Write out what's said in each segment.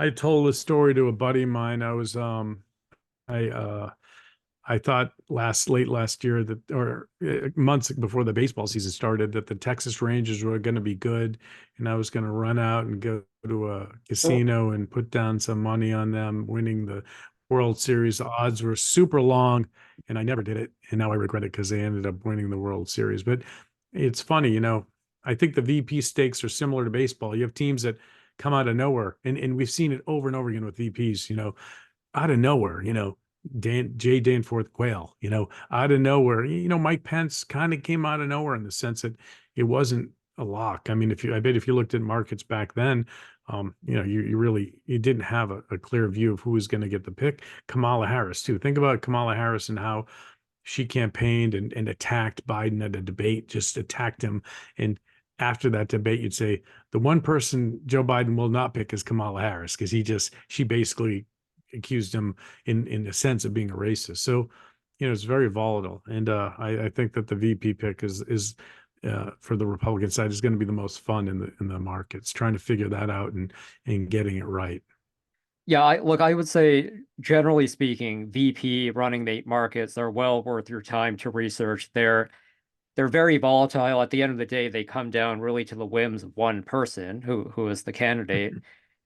I told a story to a buddy of mine. I I thought late last year that, or months before the baseball season started, that the Texas Rangers were going to be good, and I was going to run out and go to a casino and put down some money on them winning the World Series. The odds were super long, and I never did it, and now I regret it because they ended up winning the World Series. But it's funny, I think the VP stakes are similar to baseball. You have teams that come out of nowhere, and we've seen it over and over again with VPs. Out of nowhere, Danforth Quayle, out of nowhere. Mike Pence kind of came out of nowhere in the sense that it wasn't a lock. I mean, I bet if you looked at markets back then, you didn't have a clear view of who was going to get the pick. Kamala Harris too. Think about Kamala Harris and how she campaigned and attacked Biden at a debate, just attacked him. And after that debate, you'd say the one person Joe Biden will not pick is Kamala Harris because she basically accused him in a sense of being a racist. So, it's very volatile. And I think that the VP pick is for the Republican side is going to be the most fun in the markets, trying to figure that out and getting it right. Yeah, I would say generally speaking, VP running mate markets are well worth your time to research. They're very volatile. At the end of the day, they come down really to the whims of one person who is the candidate.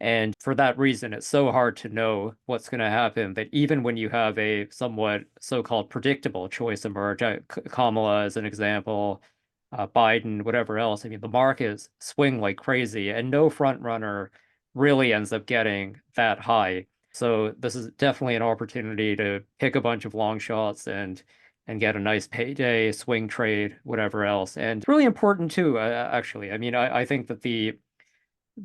And for that reason, it's so hard to know what's going to happen that even when you have a somewhat so-called predictable choice emerge, Kamala as an example, Biden, whatever else, I mean, the markets swing like crazy and no front runner really ends up getting that high. So this is definitely an opportunity to pick a bunch of long shots and get a nice payday, swing trade, whatever else. And it's really important too, actually. I mean, I think that the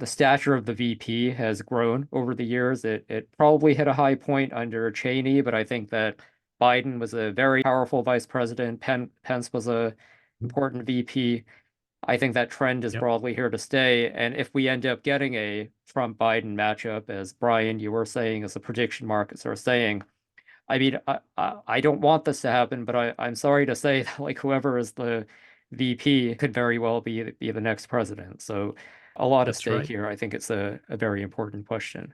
stature of the VP has grown over the years. It probably hit a high point under Cheney, but I think that Biden was a very powerful vice president. Pence was a important VP. I think that trend is Yep, broadly here to stay. And if we end up getting a Trump-Biden matchup, as Brian, you were saying, as the prediction markets are saying, I mean, I don't want this to happen, but I'm sorry to say that like whoever is the VP could very well be the next president. So a lot at that's stake right. here. I think it's a very important question.